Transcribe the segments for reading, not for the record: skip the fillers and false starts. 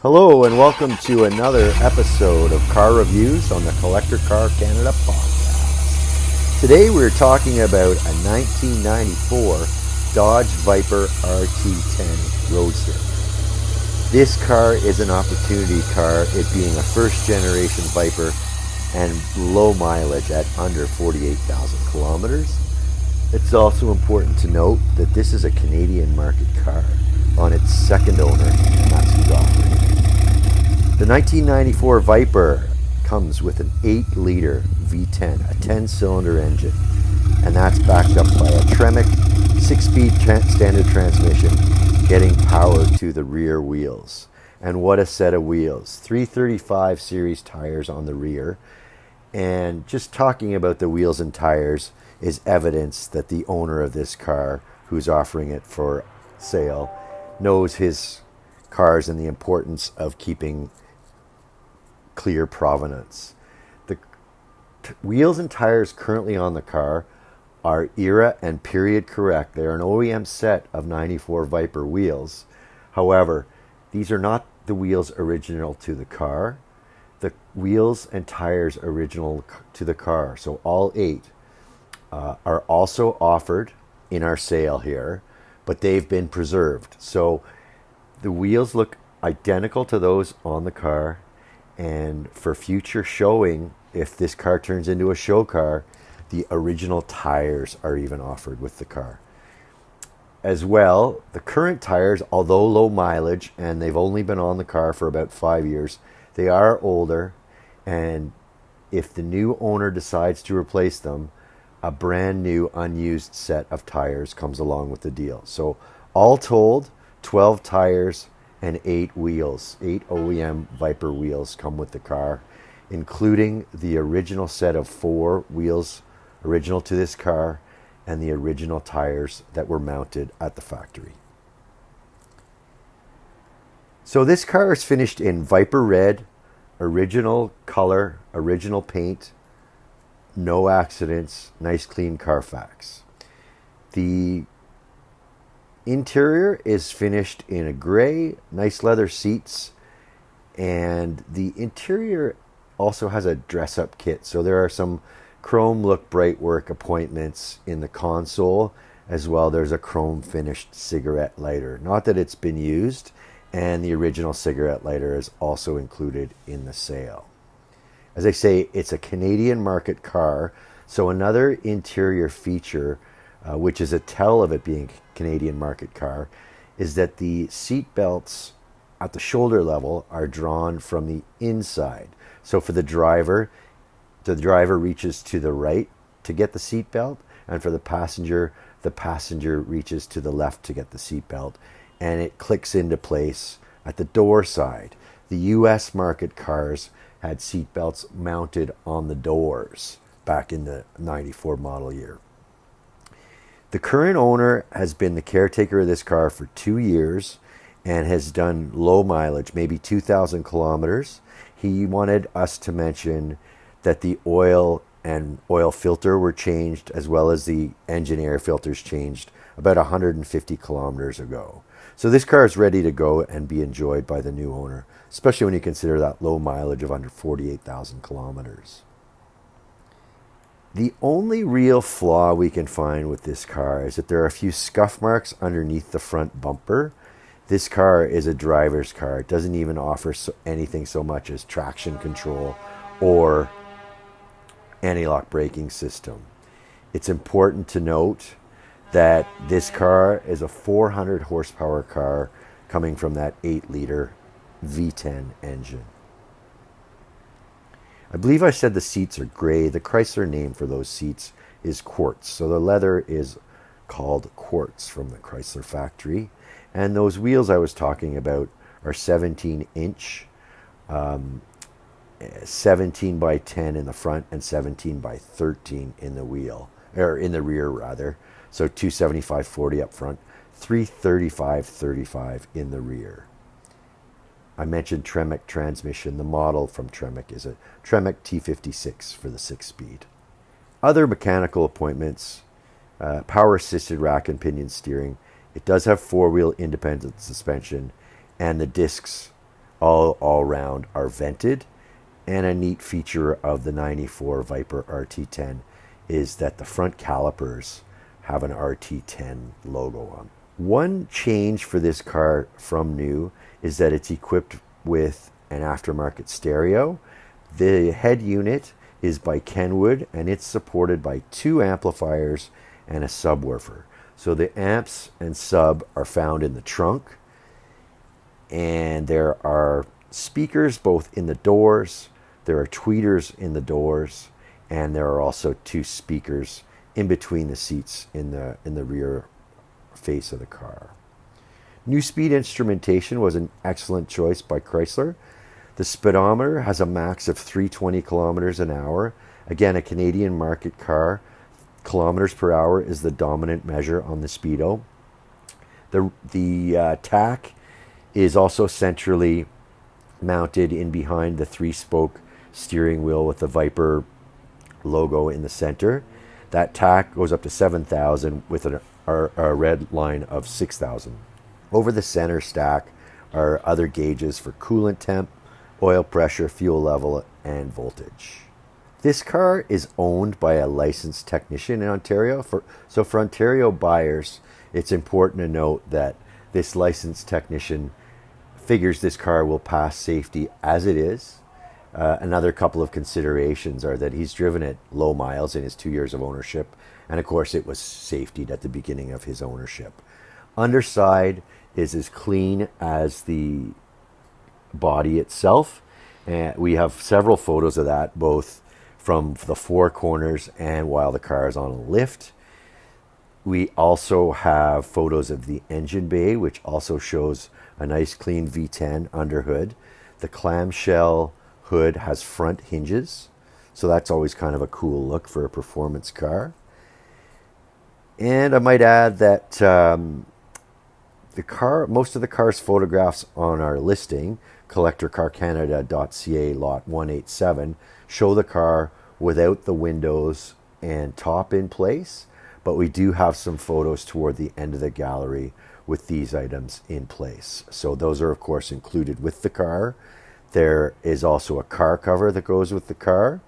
Hello and welcome to another episode of Car Reviews on the Collector Car Canada podcast. Today we're talking about a 1994 Dodge Viper RT10 Roadster. This car is an opportunity car, it being a first generation Viper and low mileage at under 48,000 kilometers. It's also important to note that this is a Canadian market car on its second owner, and that's who's offering it. The 1994 Viper comes with an 8-liter V10, a 10-cylinder engine, and that's backed up by a Tremec 6-speed standard transmission getting power to the rear wheels. And what a set of wheels. 335 series tires on the rear. And just talking about the wheels and tires is evidence that the owner of this car, who's offering it for sale, knows his cars and the importance of keeping clear provenance. The wheels and tires currently on the car are era and period correct. They're an OEM set of 94 Viper wheels. However, these are not the wheels original to the car. The wheels and tires original to the car, so all 8, are also offered in our sale here, but they've been preserved. So the wheels look identical to those on the car, and for future showing, if this car turns into a show car, the original tires are even offered with the car. As well, the current tires, although low mileage, and they've only been on the car for about 5 years, they are older, and if the new owner decides to replace them, a brand new unused set of tires comes along with the deal. So all told, 12 tires and 8 wheels, 8 OEM Viper wheels come with the car, including the original set of 4 wheels original to this car and the original tires that were mounted at the factory. So this car is finished in Viper Red, original color, original paint, no accidents, nice clean Carfax. The interior is finished in a gray, nice leather seats, and the interior also has a dress-up kit. So there are some chrome look bright work appointments in the console, as well there's a chrome finished cigarette lighter. Not that it's been used, and the original cigarette lighter is also included in the sale. As I say, it's a Canadian market car, so another interior feature, which is a tell of it being a Canadian market car, is that the seat belts at the shoulder level are drawn from the inside. So for the driver reaches to the right to get the seat belt, and for the passenger reaches to the left to get the seat belt, and it clicks into place at the door side. The US market cars had seat belts mounted on the doors back in the 94 model year. The current owner has been the caretaker of this car for 2 years and has done low mileage, maybe 2,000 kilometers. He wanted us to mention that the oil and oil filter were changed, as well as the engine air filters changed about 150 kilometers ago. So this car is ready to go and be enjoyed by the new owner, especially when you consider that low mileage of under 48,000 kilometers. The only real flaw we can find with this car is that there are a few scuff marks underneath the front bumper. This car is a driver's car. It doesn't even offer anything so much as traction control or anti-lock braking system. It's important to note that this car is a 400 horsepower car coming from that 8-liter V10 engine. I believe I said the seats are gray. The Chrysler name for those seats is quartz. So the leather is called quartz from the Chrysler factory. And those wheels I was talking about are 17-inch, 17 by 10 in the front and 17 by 13 in the rear rather. So 275/40 up front, 335/35 in the rear. I mentioned Tremec transmission. The model from Tremec is a Tremec T56 for the 6-speed. Other mechanical appointments, power assisted rack and pinion steering. It does have 4-wheel independent suspension, and the discs all around are vented. And a neat feature of the 94 Viper RT10 is that the front calipers have an RT10 logo on. One change for this car from new is that it's equipped with an aftermarket stereo. The head unit is by Kenwood, and it's supported by 2 amplifiers and a subwoofer. So the amps and sub are found in the trunk, and there are speakers both in the doors, there are tweeters in the doors, and there are also 2 speakers in between the seats in the rear face of the car. New speed instrumentation was an excellent choice by Chrysler. The speedometer has a max of 320 kilometers an hour. Again, a Canadian market car. Kilometers per hour is the dominant measure on the speedo. The tack is also centrally mounted in behind the 3-spoke steering wheel with the Viper logo in the center. That tack goes up to 7,000 with a red line of 6,000. Over the center stack are other gauges for coolant temp, oil pressure, fuel level, and voltage. This car is owned by a licensed technician in Ontario. So for Ontario buyers, it's important to note that this licensed technician figures this car will pass safety as it is. Another couple of considerations are that he's driven it low miles in his 2 years of ownership, and of course it was safetied at the beginning of his ownership. Underside is as clean as the body itself, and we have several photos of that, both from the 4 corners and while the car is on a lift. We also have photos of the engine bay, which also shows a nice clean V10 underhood. The clamshell hood has front hinges, so that's always kind of a cool look for a performance car. And I might add that most of the car's photographs on our listing, CollectorCarCanada.CA lot 187, show the car without the windows and top in place, but we do have some photos toward the end of the gallery with these items in place. So those are of course included with the car. There is also a car cover that goes with the car.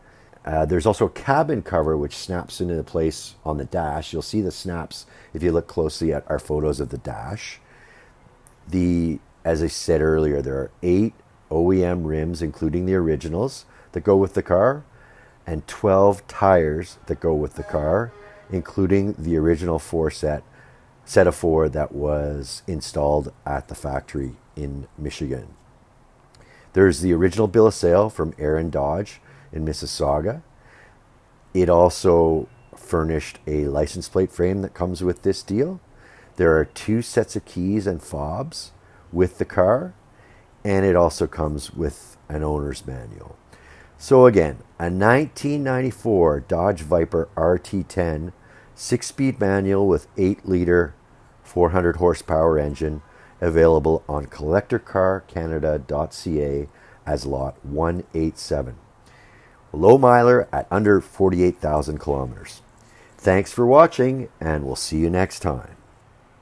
There's also a cabin cover which snaps into place on the dash. You'll see the snaps if you look closely at our photos of the dash. As I said earlier, there are 8 OEM rims, including the originals, that go with the car, and 12 tires that go with the car, including the original set of 4 that was installed at the factory in Michigan. There's the original bill of sale from Aaron Dodge in Mississauga. It also furnished a license plate frame that comes with this deal. There are 2 sets of keys and fobs with the car, and it also comes with an owner's manual. So again, a 1994 Dodge Viper RT10 6-speed manual with 8-liter 400 horsepower engine, available on CollectorCarCanada.CA as lot 187. Low miler at under 48,000 kilometers. Thanks for watching, and we'll see you next time.